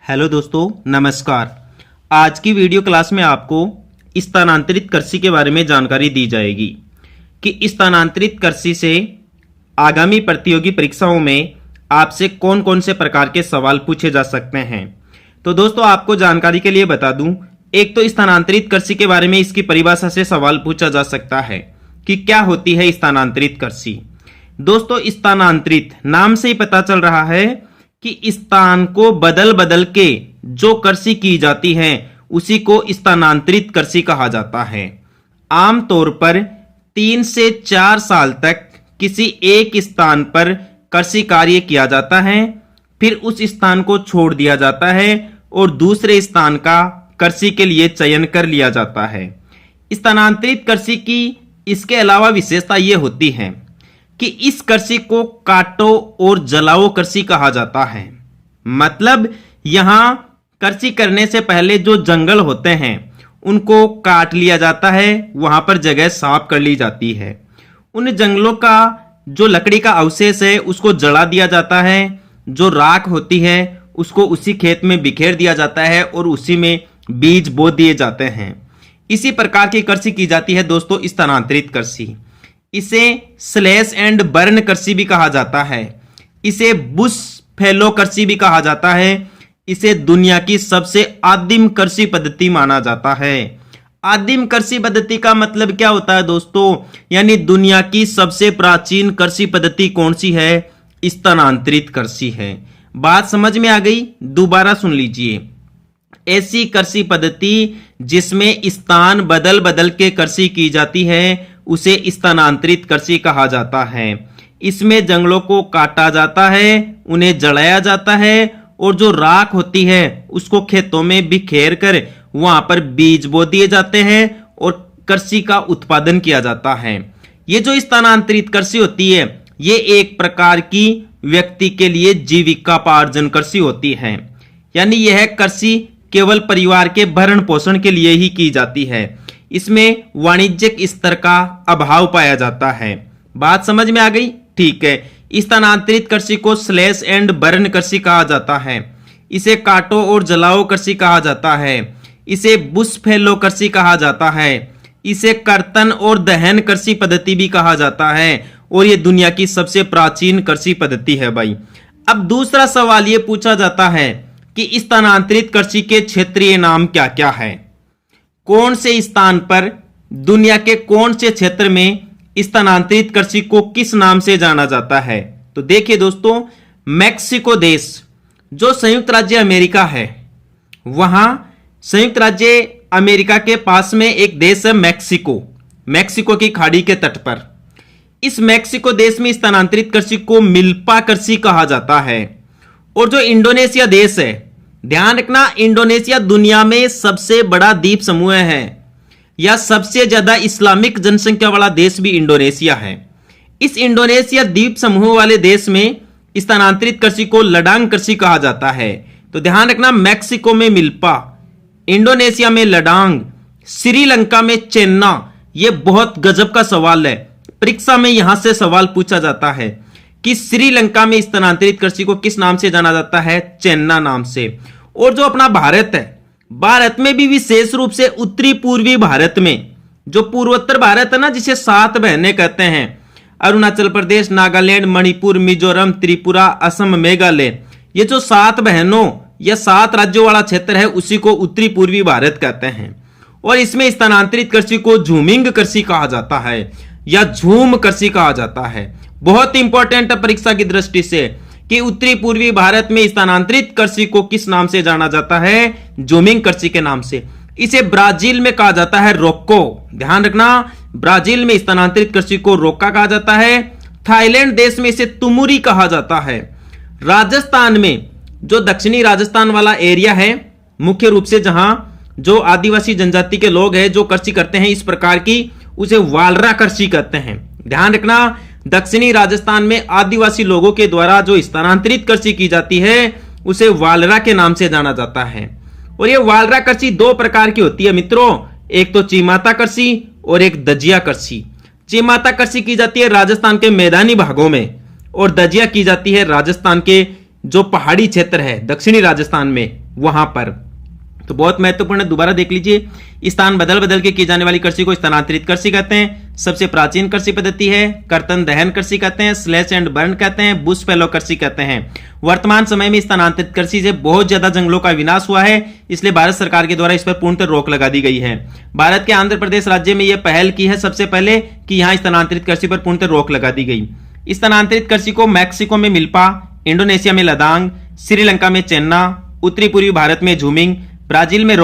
Hello दोस्तों, नमस्कार। आज की वीडियो क्लास में आपको स्थानांतरित कृषि के बारे में जानकारी दी जाएगी कि स्थानांतरित कृषि से आगामी प्रतियोगी परीक्षाओं में आपसे कौन कौन से प्रकार के सवाल पूछे जा सकते हैं। तो दोस्तों, आपको जानकारी के लिए बता दूं, एक तो स्थानांतरित कृषि के बारे में इसकी परिभाषा से सवाल पूछा जा सकता है कि क्या होती है स्थानांतरित कृषि। दोस्तों, स्थानांतरित नाम से ही पता चल रहा है कि स्थान को बदल बदल के जो कृषि की जाती है उसी को स्थानांतरित कृषि कहा जाता है। आमतौर पर 3 से 4 साल तक किसी एक स्थान पर कृषि कार्य किया जाता है, फिर उस स्थान को छोड़ दिया जाता है और दूसरे स्थान का कृषि के लिए चयन कर लिया जाता है। स्थानांतरित कृषि की इसके अलावा विशेषता यह होती है कि इस कृषि को काटो और जलाओ कृषि कहा जाता है। मतलब यहां कृषि करने से पहले जो जंगल होते हैं उनको काट लिया जाता है, वहां पर जगह साफ कर ली जाती है। उन जंगलों का जो लकड़ी का अवशेष है उसको जला दिया जाता है, जो राख होती है उसको उसी खेत में बिखेर दिया जाता है और उसी में बीज बो दिए जाते हैं। इसी प्रकार की कृषि की जाती है दोस्तों स्थानांतरित कृषि। इसे स्लैश एंड बर्न कृषि भी कहा जाता है, इसे बुश फैलो कृषि भी कहा जाता है, इसे दुनिया की सबसे आदिम कृषि पद्धति माना जाता है। आदिम कृषि पद्धति का मतलब क्या होता है दोस्तों? यानी दुनिया की सबसे प्राचीन कृषि पद्धति कौन सी है? स्थानांतरित कृषि है। बात समझ में आ गई? दोबारा सुन लीजिए। ऐसी कृषि पद्धति जिसमें स्थान बदल बदल के कृषि की जाती है उसे स्थानांतरित कृषि कहा जाता है। इसमें जंगलों को काटा जाता है, उन्हें जलाया जाता है और जो राख होती है उसको खेतों में बिखेर कर वहां पर बीज बो दिए जाते हैं और कृषि का उत्पादन किया जाता है। ये जो स्थानांतरित कृषि होती है ये एक प्रकार की व्यक्ति के लिए जीविकापार्जन कृषि होती है। यानी यह कृषि केवल परिवार के भरण पोषण के लिए ही की जाती है। इसमें वाणिज्यिक स्तर का अभाव पाया जाता है। बात समझ में आ गई? ठीक है। स्थानांतरित कृषि को स्लैश एंड बर्न कृषि कहा जाता है, इसे काटो और जलाओ कृषि कहा जाता है, इसे बुश फैलो कृषि कहा जाता है, इसे कर्तन और दहन कृषि पद्धति भी कहा जाता है और यह दुनिया की सबसे प्राचीन कृषि पद्धति है भाई। अब दूसरा सवाल यह पूछा जाता है कि स्थानांतरित कृषि के क्षेत्रीय नाम क्या क्या है? कौन से स्थान पर दुनिया के कौन से क्षेत्र में स्थानांतरित कृषि को किस नाम से जाना जाता है? तो देखिए दोस्तों, मैक्सिको देश जो संयुक्त राज्य अमेरिका है, वहां संयुक्त राज्य अमेरिका के पास में एक देश है मैक्सिको की खाड़ी के तट पर। इस मैक्सिको देश में स्थानांतरित कृषि को मिल्पा कृषि कहा जाता है। और जो इंडोनेशिया देश है, ध्यान रखना, इंडोनेशिया दुनिया में सबसे बड़ा द्वीप समूह है या सबसे ज्यादा इस्लामिक जनसंख्या वाला देश भी इंडोनेशिया है। इस इंडोनेशिया द्वीप समूह वाले देश में स्थानांतरित कृषि को लडांग कृषि कहा जाता है। तो ध्यान रखना, मैक्सिको में मिल्पा, इंडोनेशिया में लडांग, श्रीलंका में चेन्ना। यह बहुत गजब का सवाल है, परीक्षा में यहां से सवाल पूछा जाता है कि श्रीलंका में स्थानांतरित कृषि को किस नाम से जाना जाता है? चेन्ना नाम से। और जो अपना भारत है, भारत में भी विशेष रूप से उत्तरी पूर्वी भारत में, जो पूर्वोत्तर भारत है ना, जिसे 7 बहनें कहते हैं, अरुणाचल प्रदेश, नागालैंड, मणिपुर, मिजोरम, त्रिपुरा, असम, मेघालय, ये जो 7 बहनों या 7 राज्यों वाला क्षेत्र है उसी को उत्तरी पूर्वी भारत कहते हैं। और इसमें स्थानांतरित कृषि को झूमिंग कृषि कहा जाता है या झूम कृषि कहा जाता है। बहुत इंपॉर्टेंट है परीक्षा की दृष्टि से कि उत्तरी पूर्वी भारत में स्थानांतरित कृषि को किस नाम से जाना जाता है? झूमिंग कृषि के नाम से। इसे ब्राजील में कहा जाता है रोक्को। ध्यान रखना, ब्राजील में स्थानांतरित कृषि को रोक्का कहा जाता है। थाईलैंड देश में इसे तुमुरी कहा जाता है। राजस्थान में जो दक्षिणी राजस्थान वाला एरिया है, मुख्य रूप से जहां जो आदिवासी जनजाति के लोग हैं जो कृषि करते हैं इस प्रकार की, उसे वालरा कृषि कहते हैं। ध्यान रखना, दक्षिणी राजस्थान में आदिवासी लोगों के द्वारा जो स्थानांतरित कृषि की जाती है उसे वालरा के नाम से जाना जाता है। और ये वालरा कृषि 2 प्रकार की होती है मित्रों, एक तो चिमाता कृषि और एक दजिया कृषि। चिमाता कृषि की जाती है राजस्थान के मैदानी भागों में और दजिया की जाती है राजस्थान के जो पहाड़ी क्षेत्र है दक्षिणी राजस्थान में वहां पर। तो बहुत महत्वपूर्ण है, दोबारा देख लीजिए। स्थान बदल बदल के की जाने वाली कृषि को स्थानांतरित कृषि कहते हैं। सबसे प्राचीन कृषि पद्धति है कर्तन दहन कृषि कहते हैं, स्लैश एंड बर्न कहते हैं, बुश फैलो कृषि कहते हैं। वर्तमान समय में स्थानांतरित कृषि से बहुत ज्यादा जंगलों का विनाश हुआ है, इसलिए भारत सरकार के द्वारा इस पर पूर्णतः रोक लगा दी गई है। भारत के आंध्र प्रदेश राज्य में यह पहल की है सबसे पहले कि यहां स्थानांतरित कृषि पर पूर्णतः रोक लगा दी गई। स्थानांतरित कृषि को मैक्सिको में मिल्पा, इंडोनेशिया में लदांग, श्रीलंका में चेन्ना, उत्तरी पूर्वी भारत में झूमिंग, ब्राजील में